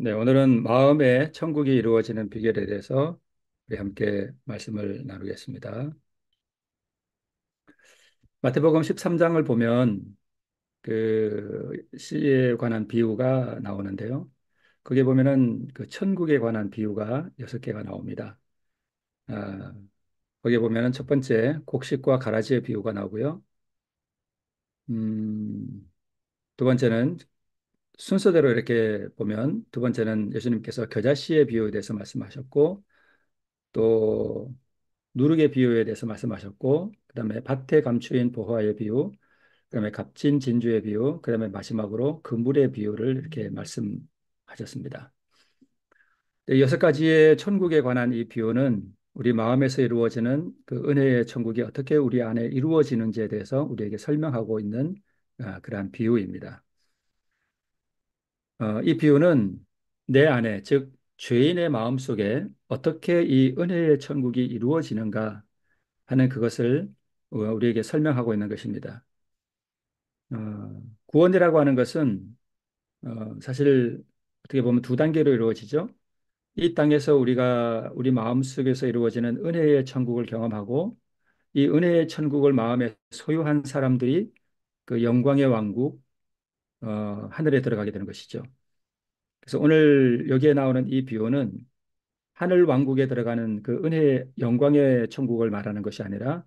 네, 오늘은 마음의 천국이 이루어지는 비결에 대해서 우리 함께 말씀을 나누겠습니다. 마태복음 13장을 보면 그 시에 관한 비유가 나오는데요. 거기에 보면은 그 천국에 관한 비유가 6개가 나옵니다. 아, 거기에 보면은 첫 번째 곡식과 가라지의 비유가 나오고요. 음, 두 번째는 순서대로 이렇게 보면 두 번째는 예수님께서 겨자씨의 비유에 대해서 말씀하셨고 또 누룩의 비유에 대해서 말씀하셨고, 그다음에 밭에 감추인 보화의 비유, 그다음에 값진 진주의 비유, 그다음에 마지막으로 그물의 비유를 이렇게 말씀하셨습니다. 이 6가지의 천국에 관한 이 비유는 우리 마음에서 이루어지는 그 은혜의 천국이 어떻게 우리 안에 이루어지는지에 대해서 우리에게 설명하고 있는 그러한 비유입니다. 이 비유는 내 안에, 즉 죄인의 마음 속에 어떻게 이 은혜의 천국이 이루어지는가 하는 그것을 우리에게 설명하고 있는 것입니다. 구원이라고 하는 것은 사실 어떻게 보면 두 단계로 이루어지죠. 이 땅에서 우리가 우리 마음속에서 이루어지는 은혜의 천국을 경험하고 이 은혜의 천국을 마음에 소유한 사람들이 그 영광의 왕국 하늘에 들어가게 되는 것이죠. 그래서 오늘 여기에 나오는 이 비유는 하늘 왕국에 들어가는 그 은혜의 영광의 천국을 말하는 것이 아니라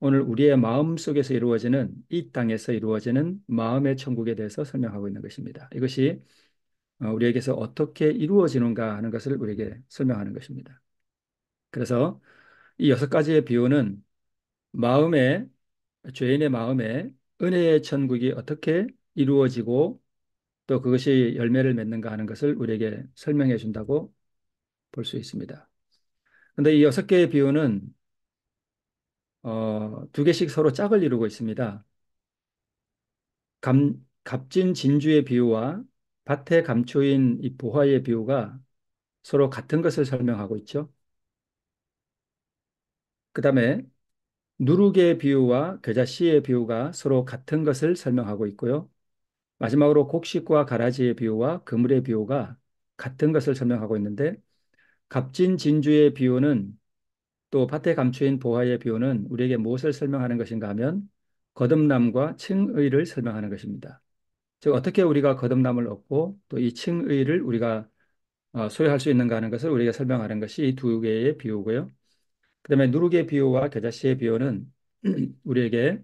오늘 우리의 마음 속에서 이루어지는 이 땅에서 이루어지는 마음의 천국에 대해서 설명하고 있는 것입니다. 이것이 우리에게서 어떻게 이루어지는가 하는 것을 우리에게 설명하는 것입니다. 그래서 이 6가지의 비유는 마음의 죄인의 마음에 은혜의 천국이 어떻게 이루어지고 또 그것이 열매를 맺는가 하는 것을 우리에게 설명해 준다고 볼 수 있습니다. 그런데 이 6개의 비유는 2개씩 서로 짝을 이루고 있습니다. 값진 진주의 비유와 밭에 감추인 이 보화의 비유가 서로 같은 것을 설명하고 있죠. 그 다음에 누룩의 비유와 겨자씨의 비유가 서로 같은 것을 설명하고 있고요. 마지막으로 곡식과 가라지의 비유와 그물의 비유가 같은 것을 설명하고 있는데 값진 진주의 비유는 또 밭에 감추인 보화의 비유는 우리에게 무엇을 설명하는 것인가 하면 거듭남과 칭의를 설명하는 것입니다. 즉 어떻게 우리가 거듭남을 얻고 또 이 칭의를 우리가 소유할 수 있는가 하는 것을 우리가 설명하는 것이 이 2개의 비유고요. 그다음에 누룩의 비유와 겨자씨의 비유는 우리에게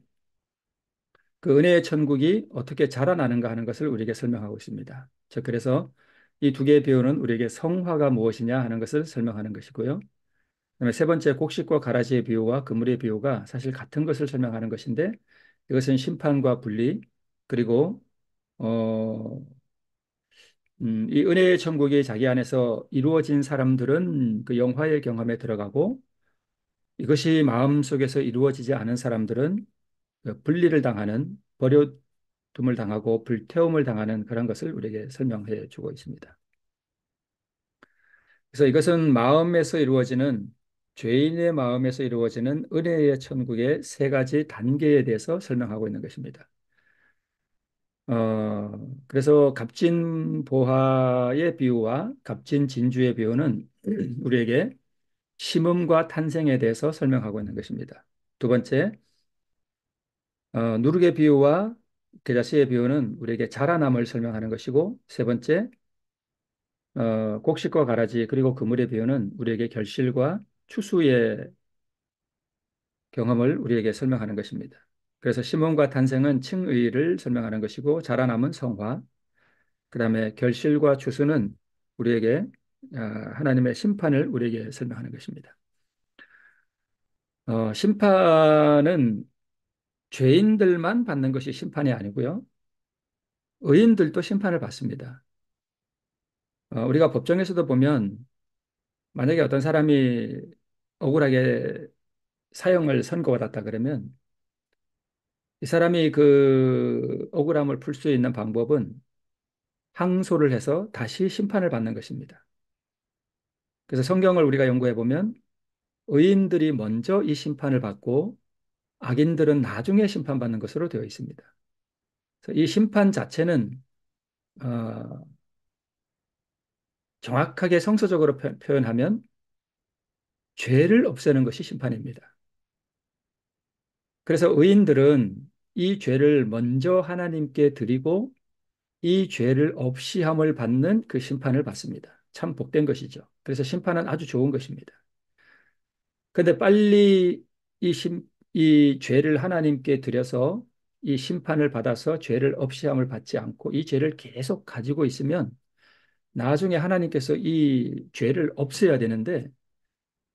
그 은혜의 천국이 어떻게 자라나는가 하는 것을 우리에게 설명하고 있습니다. 즉 그래서 이 2개의 비유는 우리에게 성화가 무엇이냐 하는 것을 설명하는 것이고요. 그다음에 세 번째 곡식과 가라지의 비유와 그물의 비유가 사실 같은 것을 설명하는 것인데 이것은 심판과 분리 그리고 어, 이 은혜의 천국이 자기 안에서 이루어진 사람들은 그 영화의 경험에 들어가고 이것이 마음속에서 이루어지지 않은 사람들은 그 분리를 당하는 버려둠을 당하고 불태움을 당하는 그런 것을 우리에게 설명해 주고 있습니다. 그래서 이것은 마음에서 이루어지는 죄인의 마음에서 이루어지는 은혜의 천국의 3가지 단계에 대해서 설명하고 있는 것입니다. 그래서 값진 보화의 비유와 값진 진주의 비유는 우리에게 심음과 탄생에 대해서 설명하고 있는 것입니다. 두 번째, 누룩의 비유와 겨자씨의 비유는 우리에게 자라남을 설명하는 것이고, 세 번째, 곡식과 가라지 그리고 그물의 비유는 우리에게 결실과 추수의 경험을 우리에게 설명하는 것입니다. 그래서 심음과 탄생은 칭의를 설명하는 것이고, 자라남은 성화, 그 다음에 결실과 추수는 우리에게 하나님의 심판을 우리에게 설명하는 것입니다. 심판은 죄인들만 받는 것이 심판이 아니고요. 의인들도 심판을 받습니다. 우리가 법정에서도 보면 만약에 어떤 사람이 억울하게 사형을 선고받았다 그러면 이 사람이 그 억울함을 풀 수 있는 방법은 항소를 해서 다시 심판을 받는 것입니다. 그래서 성경을 우리가 연구해 보면 의인들이 먼저 이 심판을 받고 악인들은 나중에 심판받는 것으로 되어 있습니다. 그래서 이 심판 자체는 어, 정확하게 성서적으로 표현하면 죄를 없애는 것이 심판입니다. 그래서 의인들은 이 죄를 먼저 하나님께 드리고 이 죄를 없이 함을 받는 그 심판을 받습니다. 참 복된 것이죠. 그래서 심판은 아주 좋은 것입니다. 그런데 빨리 이 죄를 하나님께 드려서 이 심판을 받아서 죄를 없이 함을 받지 않고 이 죄를 계속 가지고 있으면 나중에 하나님께서 이 죄를 없애야 되는데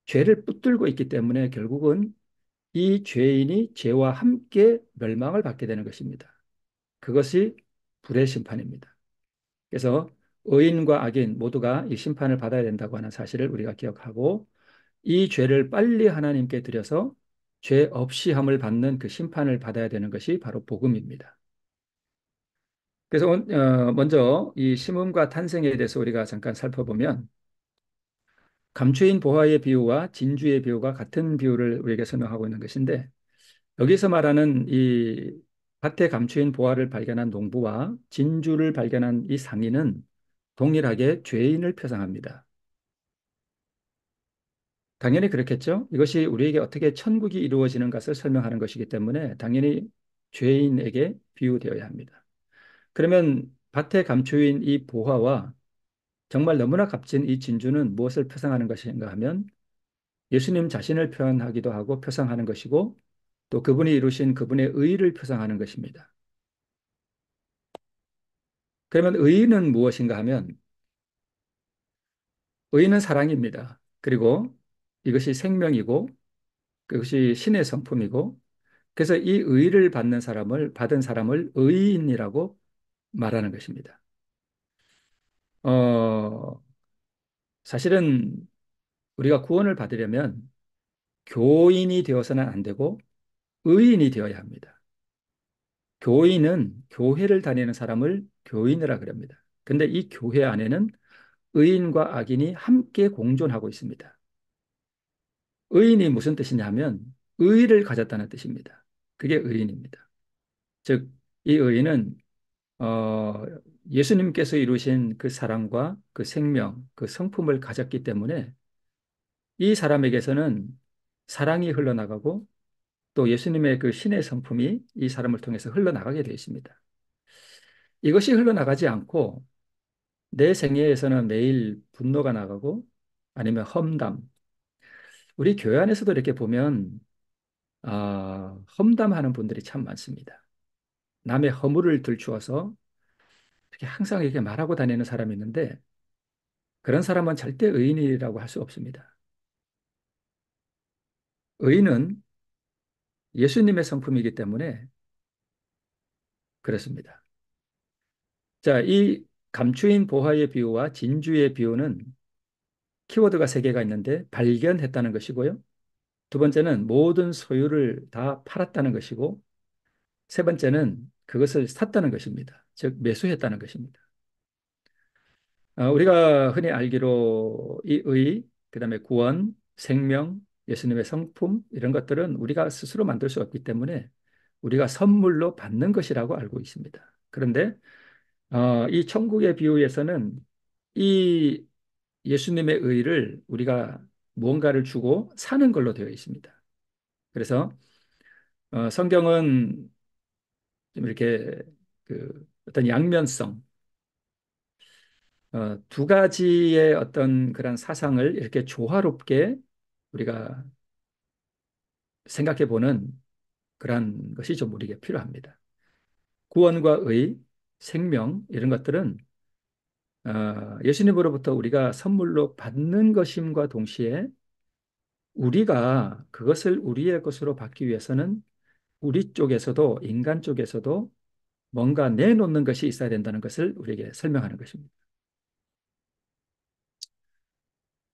죄를 붙들고 있기 때문에 결국은 이 죄인이 죄와 함께 멸망을 받게 되는 것입니다. 그것이 불의 심판입니다. 그래서 의인과 악인 모두가 이 심판을 받아야 된다고 하는 사실을 우리가 기억하고 이 죄를 빨리 하나님께 드려서 죄 없이 함을 받는 그 심판을 받아야 되는 것이 바로 복음입니다. 그래서 먼저 이 심음과 탄생에 대해서 우리가 잠깐 살펴보면 감추인 보화의 비유와 진주의 비유가 같은 비유를 우리에게 설명하고 있는 것인데 여기서 말하는 이 밭에 감추인 보화를 발견한 농부와 진주를 발견한 이 상인은 동일하게 죄인을 표상합니다. 당연히 그렇겠죠. 이것이 우리에게 어떻게 천국이 이루어지는 것을 설명하는 것이기 때문에 당연히 죄인에게 비유되어야 합니다. 그러면 밭에 감추인 이 보화와 정말 너무나 값진 이 진주는 무엇을 표상하는 것인가 하면 예수님 자신을 표현하기도 하고 표상하는 것이고 또 그분이 이루신 그분의 의의를 표상하는 것입니다. 그러면 의의는 무엇인가 하면 의의는 사랑입니다. 그리고 이것이 생명이고 그것이 신의 성품이고 그래서 이 의의를 받은 사람을 의인이라고 말하는 것입니다. 어, 사실은 우리가 구원을 받으려면 교인이 되어서는 안 되고 의인이 되어야 합니다. 교인은 교회를 다니는 사람을 교인이라 그럽니다. 근데 이 교회 안에는 의인과 악인이 함께 공존하고 있습니다. 의인이 무슨 뜻이냐 하면 의의를 가졌다는 뜻입니다. 그게 의인입니다. 즉, 이 의인은 어, 예수님께서 이루신 그 사랑과 그 생명, 그 성품을 가졌기 때문에 이 사람에게서는 사랑이 흘러나가고 또 예수님의 그 신의 성품이 이 사람을 통해서 흘러나가게 되어 있습니다. 이것이 흘러나가지 않고 내 생애에서는 매일 분노가 나가고 아니면 험담. 우리 교회 안에서도 이렇게 보면 험담하는 분들이 참 많습니다. 남의 허물을 들추어서 이렇게 항상 이렇게 말하고 다니는 사람이 있는데 그런 사람은 절대 의인이라고 할 수 없습니다. 의인은 예수님의 성품이기 때문에 그렇습니다. 자, 이 감추인 보화의 비유와 진주의 비유는 키워드가 세 개가 있는데 발견했다는 것이고요. 두 번째는 모든 소유를 다 팔았다는 것이고 세 번째는 그것을 샀다는 것입니다. 즉 매수했다는 것입니다. 우리가 흔히 알기로 이 의, 그다음에 구원, 생명, 예수님의 성품 이런 것들은 우리가 스스로 만들 수 없기 때문에 우리가 선물로 받는 것이라고 알고 있습니다. 그런데 이 천국의 비유에서는 이 예수님의 의를 우리가 무언가를 주고 사는 걸로 되어 있습니다. 그래서 성경은 좀 이렇게 그 어떤 양면성, 두 가지의 어떤 그런 사상을 이렇게 조화롭게 우리가 생각해 보는 그런 것이 좀 우리에게 필요합니다. 구원과 의, 생명 이런 것들은 예수님으로부터 우리가 선물로 받는 것임과 동시에 우리가 그것을 우리의 것으로 받기 위해서는 우리 쪽에서도 인간 쪽에서도 뭔가 내놓는 것이 있어야 된다는 것을 우리에게 설명하는 것입니다.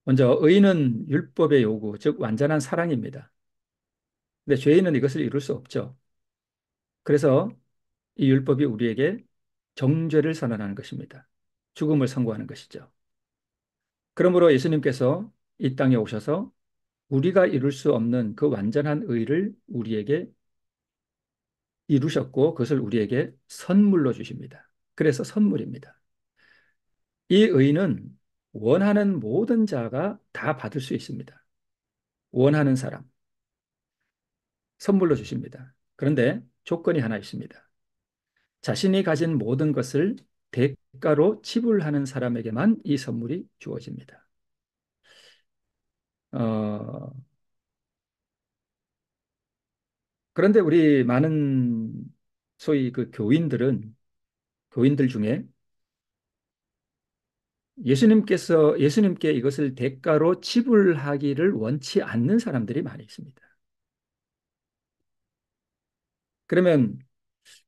먼저 의인은 율법의 요구, 즉 완전한 사랑입니다. 근데 죄인은 이것을 이룰 수 없죠. 그래서 이 율법이 우리에게 정죄를 선언하는 것입니다. 죽음을 선고하는 것이죠. 그러므로 예수님께서 이 땅에 오셔서 우리가 이룰 수 없는 그 완전한 의를 우리에게 이루셨고 그것을 우리에게 선물로 주십니다. 그래서 선물입니다. 이 의는 원하는 모든 자가 다 받을 수 있습니다. 원하는 사람 선물로 주십니다. 그런데 조건이 하나 있습니다. 자신이 가진 모든 것을 대가로 지불하는 사람에게만 이 선물이 주어집니다. 어, 그런데 우리 많은 소위 그 교인들 중에 예수님께 이것을 대가로 지불하기를 원치 않는 사람들이 많이 있습니다. 그러면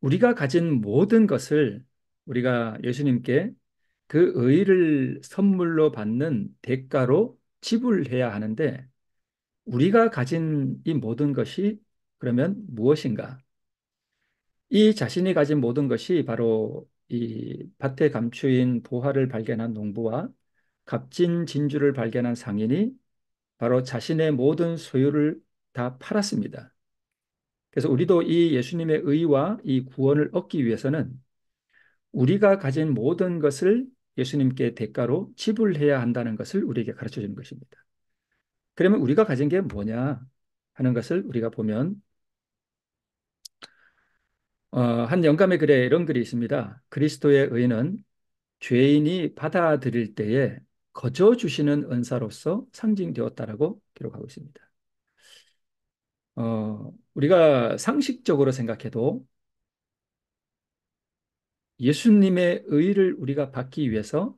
우리가 가진 모든 것을 우리가 예수님께 그 의를 선물로 받는 대가로 지불해야 하는데 우리가 가진 이 모든 것이 그러면 무엇인가? 이 자신이 가진 모든 것이 바로 이 밭에 감추인 보화를 발견한 농부와 값진 진주를 발견한 상인이 바로 자신의 모든 소유를 다 팔았습니다. 그래서 우리도 이 예수님의 의와 이 구원을 얻기 위해서는 우리가 가진 모든 것을 예수님께 대가로 지불해야 한다는 것을 우리에게 가르쳐 주는 것입니다. 그러면 우리가 가진 게 뭐냐 하는 것을 우리가 보면 한 영감의 글에 이런 글이 있습니다. 그리스도의 의는 죄인이 받아들일 때에 거저 주시는 은사로서 상징되었다라고 기록하고 있습니다. 우리가 상식적으로 생각해도 예수님의 의를 우리가 받기 위해서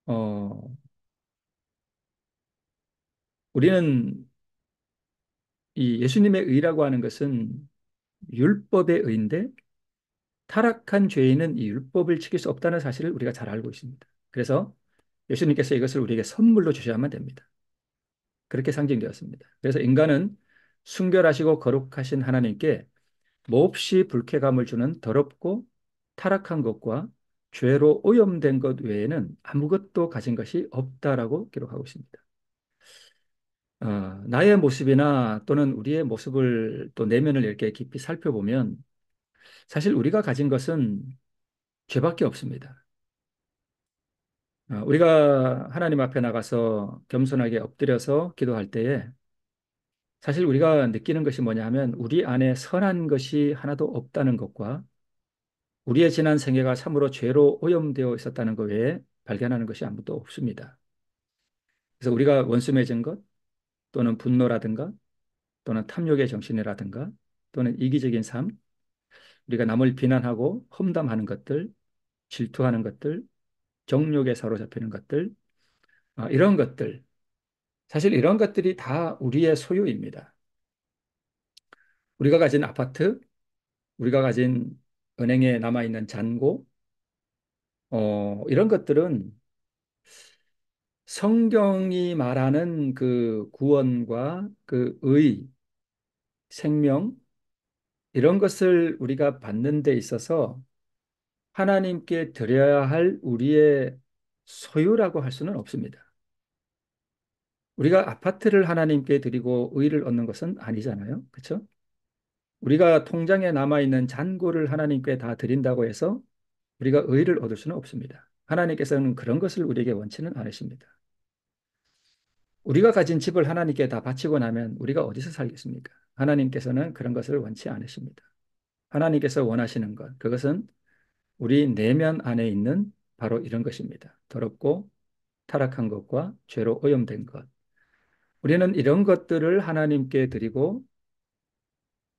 어, 우리는 이 예수님의 의라고 하는 것은 율법의 의인데 타락한 죄인은 이 율법을 지킬 수 없다는 사실을 우리가 잘 알고 있습니다. 그래서 예수님께서 이것을 우리에게 선물로 주셔야만 됩니다. 그렇게 상징되었습니다. 그래서 인간은 순결하시고 거룩하신 하나님께 몹시 불쾌감을 주는 더럽고 타락한 것과 죄로 오염된 것 외에는 아무것도 가진 것이 없다라고 기록하고 있습니다. 나의 모습이나 또는 우리의 모습을 또 내면을 이렇게 깊이 살펴보면 사실 우리가 가진 것은 죄밖에 없습니다. 우리가 하나님 앞에 나가서 겸손하게 엎드려서 기도할 때에 사실 우리가 느끼는 것이 뭐냐 하면 우리 안에 선한 것이 하나도 없다는 것과 우리의 지난 생애가 참으로 죄로 오염되어 있었다는 것 외에 발견하는 것이 아무도 없습니다. 그래서 우리가 원수 맺은 것 또는 분노라든가 또는 탐욕의 정신이라든가 또는 이기적인 삶, 우리가 남을 비난하고 험담하는 것들, 질투하는 것들, 정욕에 사로잡히는 것들, 이런 것들, 사실 이런 것들이 다 우리의 소유입니다. 우리가 가진 아파트, 우리가 가진 은행에 남아있는 잔고, 이런 것들은 성경이 말하는 그 구원과 그 의, 생명, 이런 것을 우리가 받는 데 있어서 하나님께 드려야 할 우리의 소유라고 할 수는 없습니다. 우리가 아파트를 하나님께 드리고 의를 얻는 것은 아니잖아요. 그렇죠? 우리가 통장에 남아있는 잔고를 하나님께 다 드린다고 해서 우리가 의를 얻을 수는 없습니다. 하나님께서는 그런 것을 우리에게 원치는 않으십니다. 우리가 가진 집을 하나님께 다 바치고 나면 우리가 어디서 살겠습니까? 하나님께서는 그런 것을 원치 않으십니다. 하나님께서 원하시는 것, 그것은 우리 내면 안에 있는 바로 이런 것입니다. 더럽고 타락한 것과 죄로 오염된 것. 우리는 이런 것들을 하나님께 드리고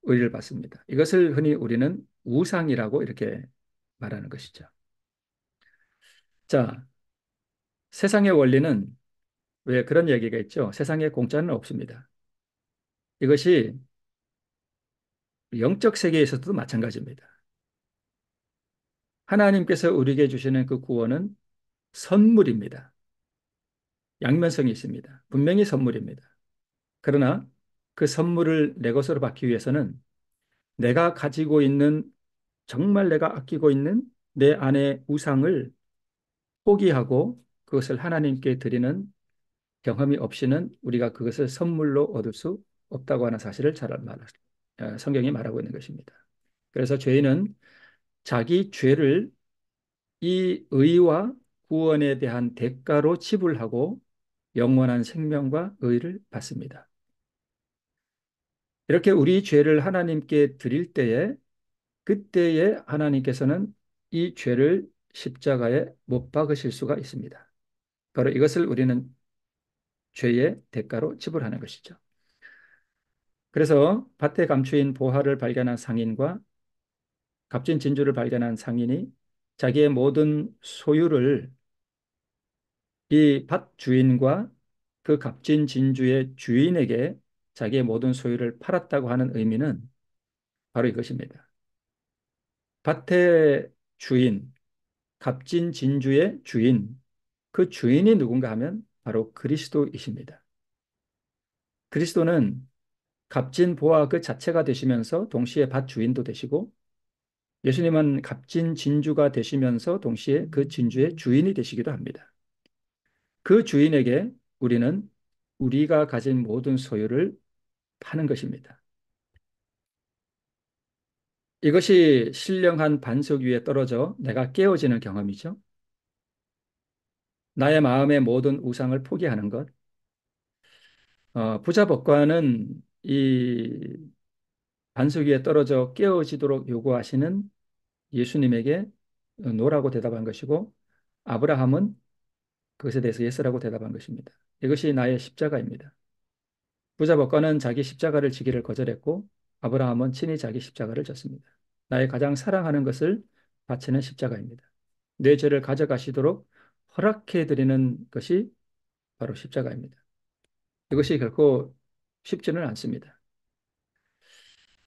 의를 받습니다. 이것을 흔히 우리는 우상이라고 이렇게 말하는 것이죠. 자, 세상의 원리는 왜 그런 얘기가 있죠? 세상에 공짜는 없습니다. 이것이 영적 세계에서도 마찬가지입니다. 하나님께서 우리에게 주시는 그 구원은 선물입니다. 양면성이 있습니다. 분명히 선물입니다. 그러나 그 선물을 내 것으로 받기 위해서는 내가 가지고 있는 정말 내가 아끼고 있는 내 안의 우상을 포기하고 그것을 하나님께 드리는 경험이 없이는 우리가 그것을 선물로 얻을 수 없다고 하는 사실을 성경이 말하고 있는 것입니다. 그래서 죄인은 자기 죄를 이 의와 구원에 대한 대가로 지불하고 영원한 생명과 의를 받습니다. 이렇게 우리 죄를 하나님께 드릴 때에 그때에 하나님께서는 이 죄를 십자가에 못 박으실 수가 있습니다. 바로 이것을 우리는 죄의 대가로 지불하는 것이죠. 그래서 밭에 감추인 보화를 발견한 상인과 값진 진주를 발견한 상인이 자기의 모든 소유를 이 밭 주인과 그 값진 진주의 주인에게 자기의 모든 소유를 팔았다고 하는 의미는 바로 이것입니다. 밭의 주인, 값진 진주의 주인, 그 주인이 누군가 하면 바로 그리스도이십니다. 그리스도는 값진 보화 그 자체가 되시면서 동시에 밭 주인도 되시고 예수님은 값진 진주가 되시면서 동시에 그 진주의 주인이 되시기도 합니다. 그 주인에게 우리는 우리가 가진 모든 소유를 파는 것입니다. 이것이 신령한 반석 위에 떨어져 내가 깨어지는 경험이죠. 나의 마음의 모든 우상을 포기하는 것. 부자 법관은 이 반석 위에 떨어져 깨어지도록 요구하시는 예수님에게 노라고 대답한 것이고 아브라함은 그것에 대해서 예스라고 대답한 것입니다. 이것이 나의 십자가입니다. 부자 법관은 자기 십자가를 지기를 거절했고 아브라함은 친히 자기 십자가를 졌습니다. 나의 가장 사랑하는 것을 바치는 십자가입니다. 내 죄를 가져가시도록 허락해 드리는 것이 바로 십자가입니다. 이것이 결코 쉽지는 않습니다.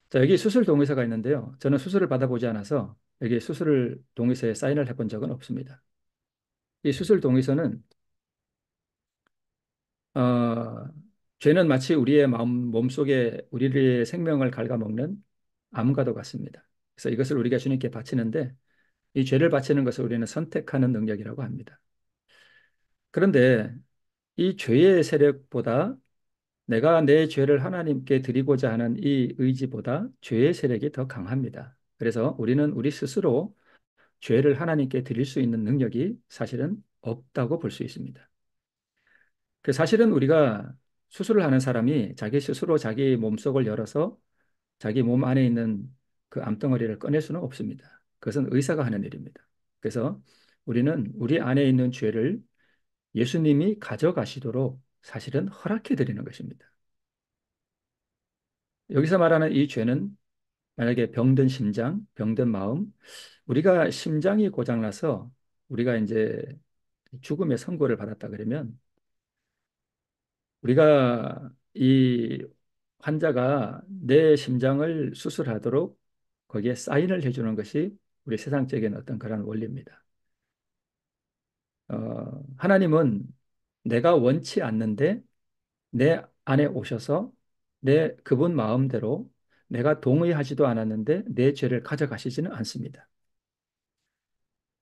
자, 여기 수술 동의서가 있는데요. 저는 수술을 받아보지 않아서 여기 수술 동의서에 사인을 해본 적은 없습니다. 이 수술 동의서는 어, 죄는 마치 우리의 몸속에 우리의 생명을 갉아먹는 암과도 같습니다. 그래서 이것을 우리가 주님께 바치는데 이 죄를 바치는 것을 우리는 선택하는 능력이라고 합니다. 그런데 이 죄의 세력보다 내가 내 죄를 하나님께 드리고자 하는 이 의지보다 죄의 세력이 더 강합니다. 그래서 우리는 우리 스스로 죄를 하나님께 드릴 수 있는 능력이 사실은 없다고 볼 수 있습니다. 그 사실은 우리가 수술을 하는 사람이 자기 스스로 자기 몸속을 열어서 자기 몸 안에 있는 그 암덩어리를 꺼낼 수는 없습니다. 그것은 의사가 하는 일입니다. 그래서 우리는 우리 안에 있는 죄를 예수님이 가져가시도록 사실은 허락해 드리는 것입니다. 여기서 말하는 이 죄는 만약에 병든 심장, 병든 마음, 우리가 심장이 고장나서 우리가 이제 죽음의 선고를 받았다 그러면 우리가 이 환자가 내 심장을 수술하도록 거기에 사인을 해주는 것이 우리 세상적인 어떤 그런 원리입니다. 하나님은 내가 원치 않는데 내 안에 오셔서 내 그분 마음대로 내가 동의하지도 않았는데 내 죄를 가져가시지는 않습니다.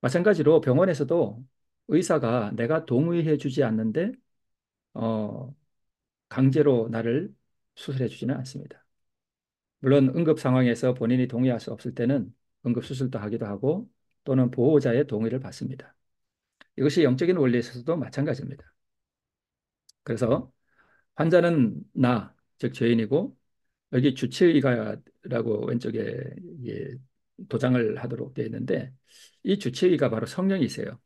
마찬가지로 병원에서도 의사가 내가 동의해 주지 않는데 어, 강제로 나를 수술해 주지는 않습니다. 물론 응급 상황에서 본인이 동의할 수 없을 때는 응급 수술도 하기도 하고 또는 보호자의 동의를 받습니다. 이것이 영적인 원리에 있어서도 마찬가지입니다. 그래서 환자는 나, 즉 죄인이고 여기 주치의가라고 왼쪽에 예, 도장을 하도록 되어 있는데 이 주치의가 바로 성령이세요.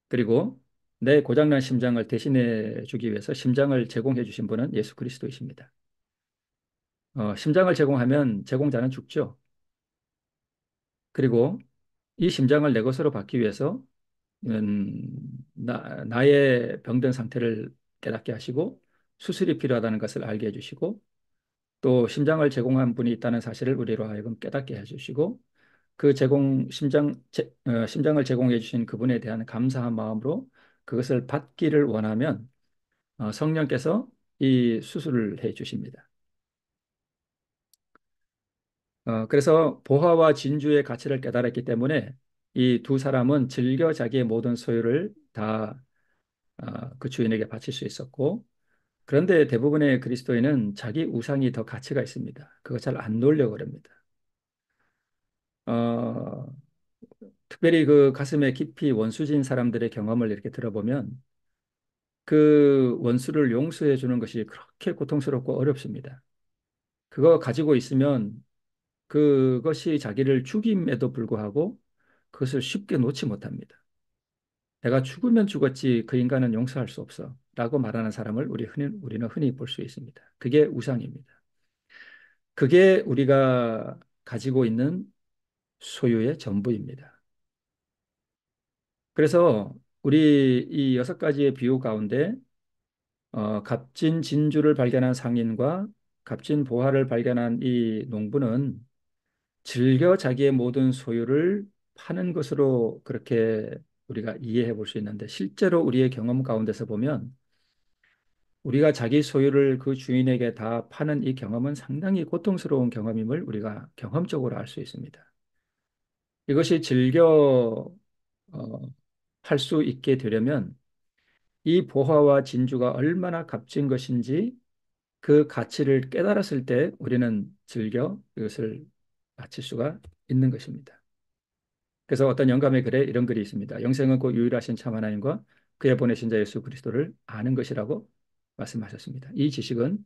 그리고 내 고장난 심장을 대신해 주기 위해서 심장을 제공해 주신 분은 예수 그리스도이십니다. 심장을 제공하면 제공자는 죽죠. 그리고 이 심장을 내 것으로 받기 위해서 나의 병든 상태를 깨닫게 하시고 수술이 필요하다는 것을 알게 해주시고 또 심장을 제공한 분이 있다는 사실을 우리로 하여금 깨닫게 해주시고 그 심장을 제공해 주신 그분에 대한 감사한 마음으로 그것을 받기를 원하면 성령께서 이 수술을 해 주십니다. 그래서 보화와 진주의 가치를 깨달았기 때문에 이 두 사람은 즐겨 자기의 모든 소유를 다 그 주인에게 바칠 수 있었고 그런데 대부분의 그리스도인은 자기 우상이 더 가치가 있습니다. 그거 잘 안 놓으려고 합니다. 어, 특별히 그 가슴에 깊이 원수진 사람들의 경험을 이렇게 들어보면 그 원수를 용서해 주는 것이 그렇게 고통스럽고 어렵습니다. 그거 가지고 있으면 그것이 자기를 죽임에도 불구하고 그것을 쉽게 놓지 못합니다. 내가 죽으면 죽었지 그 인간은 용서할 수 없어 라고 말하는 사람을 우리는 흔히 볼 수 있습니다. 그게 우상입니다. 그게 우리가 가지고 있는 소유의 전부입니다. 그래서 우리 이 6가지의 비유 가운데 값진 진주를 발견한 상인과 값진 보화를 발견한 이 농부는 즐겨 자기의 모든 소유를 파는 것으로 그렇게 우리가 이해해 볼 수 있는데 실제로 우리의 경험 가운데서 보면 우리가 자기 소유를 그 주인에게 다 파는 이 경험은 상당히 고통스러운 경험임을 우리가 경험적으로 알 수 있습니다. 이것이 즐겨 팔 수 있게 되려면 이 보화와 진주가 얼마나 값진 것인지 그 가치를 깨달았을 때 우리는 즐겨 이것을 바칠 수가 있는 것입니다. 그래서 어떤 영감의 글에 이런 글이 있습니다. 영생은 곧 유일하신 참 하나님과 그의 보내신 자 예수 그리스도를 아는 것이라고 말씀하셨습니다. 이 지식은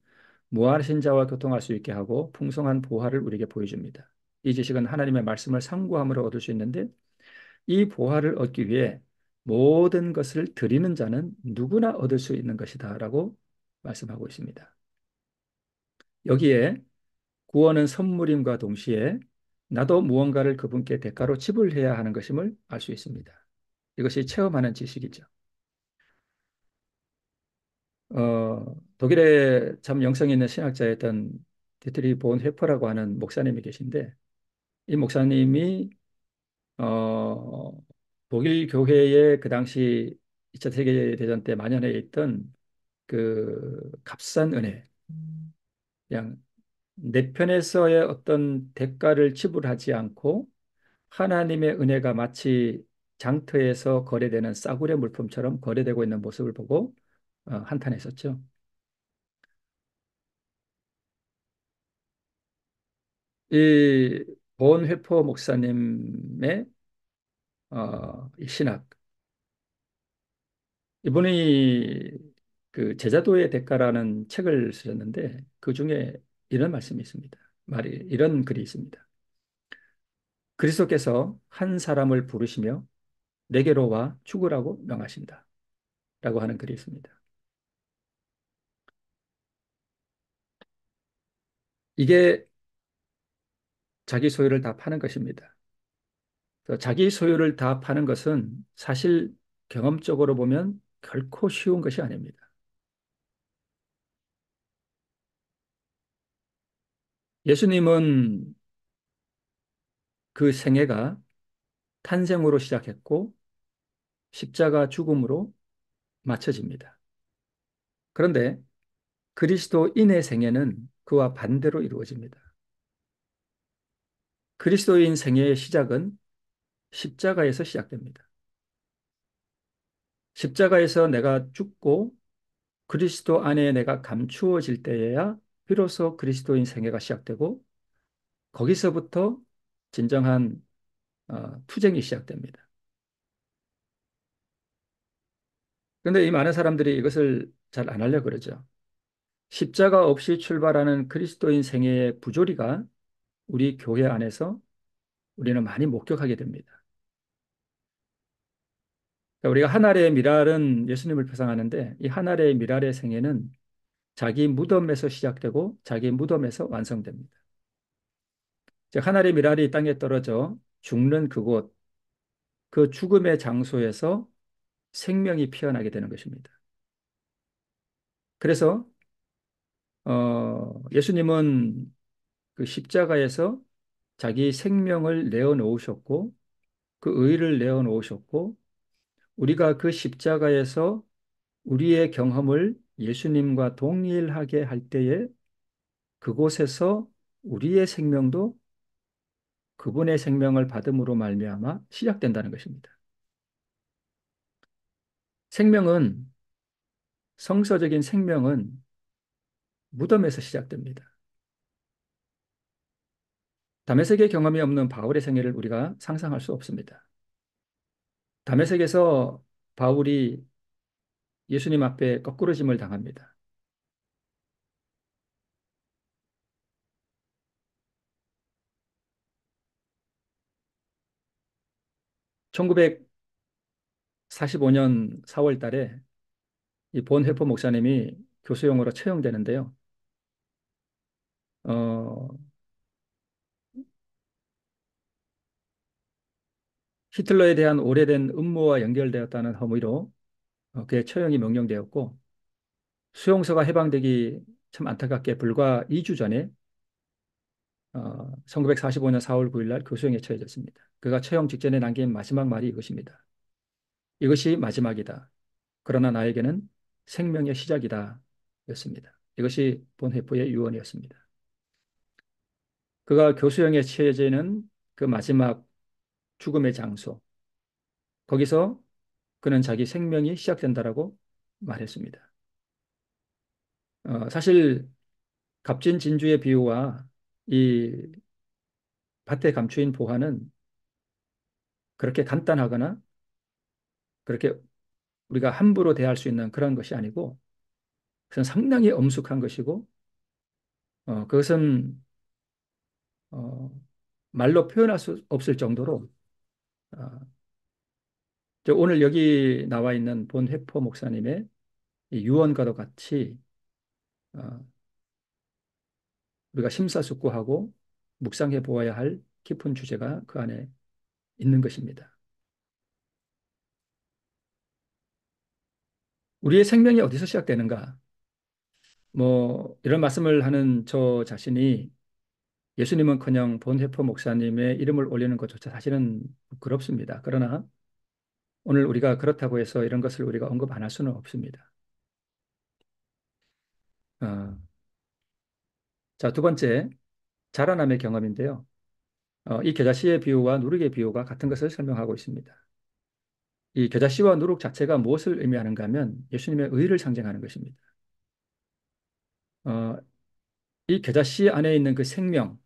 무한하신 자와 교통할 수 있게 하고 풍성한 보화를 우리에게 보여줍니다. 이 지식은 하나님의 말씀을 상고함으로 얻을 수 있는데 이 보화를 얻기 위해 모든 것을 드리는 자는 누구나 얻을 수 있는 것이다라고 말씀하고 있습니다. 여기에 구원은 선물임과 동시에 나도 무언가를 그분께 대가로 지불해야 하는 것임을 알 수 있습니다. 이것이 체험하는 지식이죠. 독일에 참 영성 있는 신학자였던 디트리 본 회퍼라고 하는 목사님이 계신데 이 목사님이 어, 독일 교회에 그 당시 2차 세계대전 때 만연해 있던 그 값싼 은혜, 그냥 내 편에서의 어떤 대가를 지불하지 않고 하나님의 은혜가 마치 장터에서 거래되는 싸구려 물품처럼 거래되고 있는 모습을 보고 한탄했었죠. 이 본회포 목사님의 이 신학, 이분이 그 제자도의 대가라는 책을 쓰셨는데 그 중에 이런 말씀이 있습니다. 이런 글이 있습니다. 그리스도께서 한 사람을 부르시며 내게로 와 죽으라고 명하신다. 라고 하는 글이 있습니다. 이게 자기 소유를 다 파는 것입니다. 그래서 자기 소유를 다 파는 것은 사실 경험적으로 보면 결코 쉬운 것이 아닙니다. 예수님은 그 생애가 탄생으로 시작했고 십자가 죽음으로 마쳐집니다. 그런데 그리스도인의 생애는 그와 반대로 이루어집니다. 그리스도인 생애의 시작은 십자가에서 시작됩니다. 십자가에서 내가 죽고 그리스도 안에 내가 감추어질 때에야 비로소 그리스도인 생애가 시작되고 거기서부터 진정한 투쟁이 시작됩니다. 그런데 이 많은 사람들이 이것을 잘 안 하려고 그러죠. 십자가 없이 출발하는 그리스도인 생애의 부조리가 우리 교회 안에서 우리는 많이 목격하게 됩니다. 그러니까 우리가 한 알의 미랄은 예수님을 표상하는데 이 한 알의 미랄의 생애는 자기 무덤에서 시작되고 자기 무덤에서 완성됩니다. 즉, 한 알의 미랄이 땅에 떨어져 죽는 그곳, 그 죽음의 장소에서 생명이 피어나게 되는 것입니다. 그래서 예수님은 그 십자가에서 자기 생명을 내어 놓으셨고 그 의를 내어 놓으셨고 우리가 그 십자가에서 우리의 경험을 예수님과 동일하게 할 때에 그곳에서 우리의 생명도 그분의 생명을 받음으로 말미암아 시작된다는 것입니다. 생명은 성서적인 생명은 무덤에서 시작됩니다. 다메섹의 경험이 없는 바울의 생애를 우리가 상상할 수 없습니다. 다메섹에서 바울이 예수님 앞에 거꾸러짐을 당합니다. 1945년 4월 달에 이 본 회포 목사님이 교수용으로 처형되는데요. 어, 히틀러에 대한 오래된 음모와 연결되었다는 혐의로 그의 처형이 명령되었고, 수용소가 해방되기 참 안타깝게 불과 2주 전에 1945년 4월 9일 날 교수형에 처해졌습니다. 그가 처형 직전에 남긴 마지막 말이 이것입니다. 이것이 마지막이다. 그러나 나에게는 생명의 시작이다. 였습니다. 이것이 본회포의 유언이었습니다. 그가 교수형에 처해지는 그 마지막 죽음의 장소, 거기서 그는 자기 생명이 시작된다라고 말했습니다. 사실 값진 진주의 비유와 이 밭에 감추인 보화는 그렇게 간단하거나 그렇게 우리가 함부로 대할 수 있는 그런 것이 아니고, 그것은 상당히 엄숙한 것이고, 그것은 어, 말로 표현할 수 없을 정도로 어, 오늘 여기 나와 있는 본 회포 목사님의 이 유언과도 같이 어, 우리가 심사숙고하고 묵상해 보아야 할 깊은 주제가 그 안에 있는 것입니다. 우리의 생명이 어디서 시작되는가? 뭐 이런 말씀을 하는 저 자신이 예수님은커녕 본 회포 목사님의 이름을 올리는 것조차 사실은 부끄럽습니다. 그러나 오늘 우리가 그렇다고 해서 이런 것을 우리가 언급 안 할 수는 없습니다. 어, 자, 두 번째, 자라남의 경험인데요. 이 겨자씨의 비유와 누룩의 비유가 같은 것을 설명하고 있습니다. 이 겨자씨와 누룩 자체가 무엇을 의미하는가 하면 예수님의 의를 상징하는 것입니다. 어, 이 겨자씨 안에 있는 그 생명,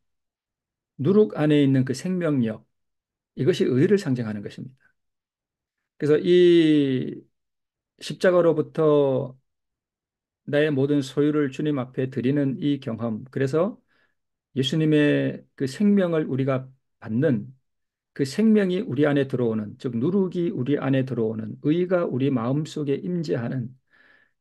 누룩 안에 있는 그 생명력, 이것이 의를 상징하는 것입니다. 그래서 이 십자가로부터 나의 모든 소유를 주님 앞에 드리는 이 경험, 그래서 예수님의 그 생명을 우리가 받는 그 생명이 우리 안에 들어오는, 즉 누룩이 우리 안에 들어오는, 의가 우리 마음속에 임재하는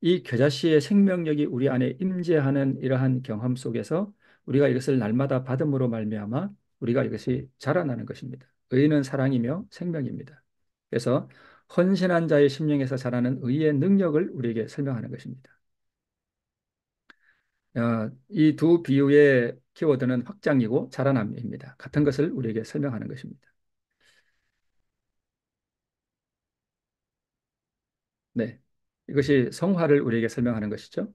이 겨자씨의 생명력이 우리 안에 임재하는 이러한 경험 속에서 우리가 이것을 날마다 받음으로 말미암아 우리가 이것이 자라나는 것입니다. 의는 사랑이며 생명입니다. 그래서 헌신한 자의 심령에서 자라는 의의 능력을 우리에게 설명하는 것입니다. 이 두 비유의 키워드는 확장이고 자라남입니다. 같은 것을 우리에게 설명하는 것입니다. 네. 이것이 성화를 우리에게 설명하는 것이죠.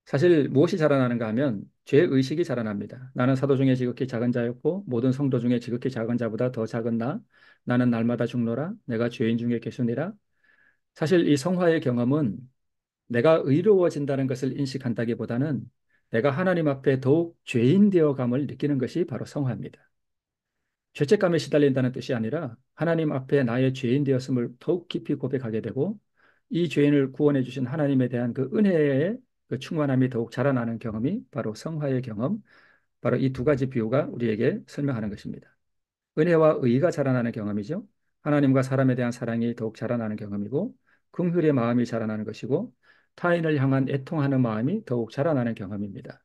사실 무엇이 자라나는가 하면 죄의식이 자라납니다. 나는 사도 중에 지극히 작은 자였고 모든 성도 중에 지극히 작은 자보다 더 작은 나. 나는 날마다 죽노라. 내가 죄인 중에 계수니라. 사실 이 성화의 경험은 내가 의로워진다는 것을 인식한다기보다는 내가 하나님 앞에 더욱 죄인 되어감을 느끼는 것이 바로 성화입니다. 죄책감에 시달린다는 뜻이 아니라 하나님 앞에 나의 죄인 되었음을 더욱 깊이 고백하게 되고 이 죄인을 구원해 주신 하나님에 대한 그 은혜의 그 충만함이 더욱 자라나는 경험이 바로 성화의 경험, 바로 이 두 가지 비유가 우리에게 설명하는 것입니다. 은혜와 의가 자라나는 경험이죠. 하나님과 사람에 대한 사랑이 더욱 자라나는 경험이고 긍휼의 마음이 자라나는 것이고 타인을 향한 애통하는 마음이 더욱 자라나는 경험입니다.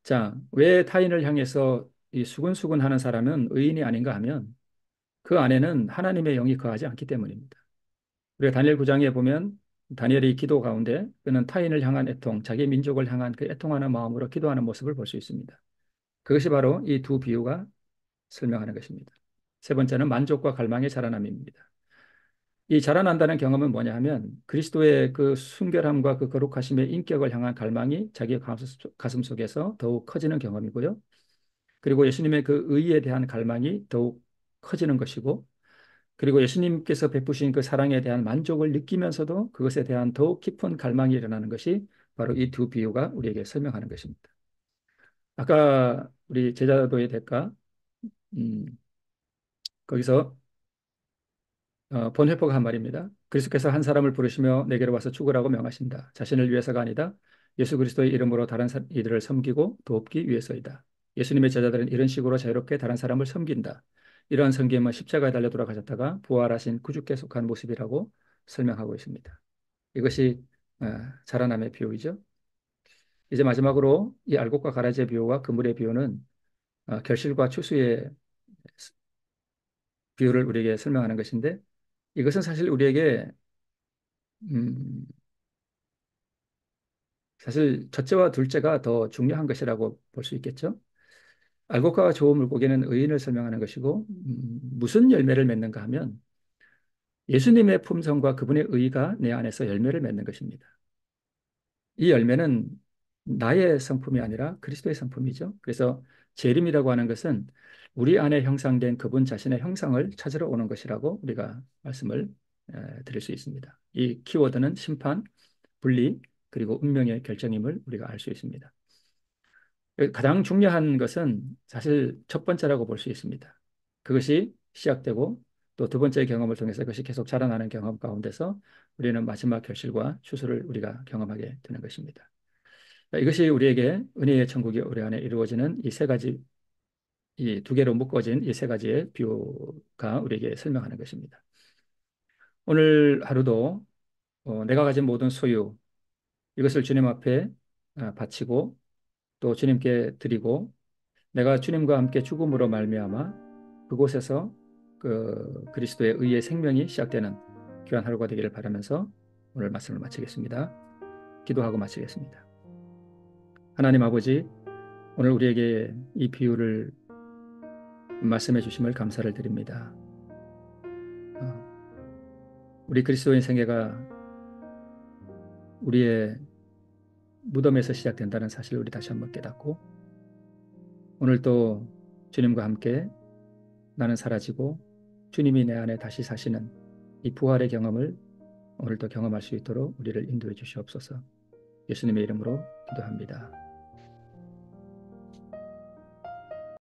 자, 왜 타인을 향해서 이 수근수근하는 사람은 의인이 아닌가 하면 그 안에는 하나님의 영이 거하지 않기 때문입니다. 우리가 다니엘 9장에 보면 다니엘이 기도 가운데 그는 타인을 향한 애통, 자기 민족을 향한 그 애통하는 마음으로 기도하는 모습을 볼 수 있습니다. 그것이 바로 이 두 비유가 설명하는 것입니다. 세 번째는 만족과 갈망의 자라남입니다. 이 자라난다는 경험은 뭐냐 하면 그리스도의 그 순결함과 그 거룩하심의 인격을 향한 갈망이 자기 가슴 속에서 더욱 커지는 경험이고요. 그리고 예수님의 그 의에 대한 갈망이 더욱 커지는 것이고, 그리고 예수님께서 베푸신 그 사랑에 대한 만족을 느끼면서도 그것에 대한 더욱 깊은 갈망이 일어나는 것이 바로 이 두 비유가 우리에게 설명하는 것입니다. 아까 우리 제자도의 대가, 음, 거기서 본회포가 한 말입니다. 그리스도께서 한 사람을 부르시며 내게로 와서 죽으라고 명하신다. 자신을 위해서가 아니다. 예수 그리스도의 이름으로 다른 이들을 섬기고 돕기 위해서이다. 예수님의 제자들은 이런 식으로 자유롭게 다른 사람을 섬긴다. 이러한 섬김은 십자가에 달려 돌아가셨다가 부활하신 구주께 속한 모습이라고 설명하고 있습니다. 이것이 어, 자라남의 비유이죠. 이제 마지막으로 이 알곡과 가라지의 비유와 그물의 비유는 결실과 추수의 비유를 우리에게 설명하는 것인데 이것은 사실 우리에게 음, 사실 첫째와 둘째가 더 중요한 것이라고 볼 수 있겠죠. 알곡과 좋은 물고기는 의인을 설명하는 것이고 무슨 열매를 맺는가 하면 예수님의 품성과 그분의 의가 내 안에서 열매를 맺는 것입니다. 이 열매는 나의 성품이 아니라 그리스도의 성품이죠. 그래서 재림이라고 하는 것은 우리 안에 형상된 그분 자신의 형상을 찾으러 오는 것이라고 우리가 말씀을 드릴 수 있습니다. 이 키워드는 심판, 분리, 그리고 운명의 결정임을 우리가 알 수 있습니다. 가장 중요한 것은 사실 첫 번째라고 볼 수 있습니다. 그것이 시작되고 또 두 번째 경험을 통해서 그것이 계속 자라나는 경험 가운데서 우리는 마지막 결실과 추수를 우리가 경험하게 되는 것입니다. 이것이 우리에게 은혜의 천국이 우리 안에 이루어지는 이 세 가지, 이 두 개로 묶어진 이 세 가지의 비유가 우리에게 설명하는 것입니다. 오늘 하루도 내가 가진 모든 소유, 이것을 주님 앞에 바치고 또 주님께 드리고 내가 주님과 함께 죽음으로 말미암아 그곳에서 그 그리스도의 의의 생명이 시작되는 귀한 하루가 되기를 바라면서 오늘 말씀을 마치겠습니다. 기도하고 마치겠습니다. 하나님 아버지, 오늘 우리에게 이 비유를 말씀해 주심을 감사를 드립니다. 우리 그리스도인 생애가 우리의 무덤에서 시작된다는 사실을 우리 다시 한번 깨닫고 오늘 또 주님과 함께 나는 사라지고 주님이 내 안에 다시 사시는 이 부활의 경험을 오늘도 경험할 수 있도록 우리를 인도해 주시옵소서. 예수님의 이름으로 기도합니다.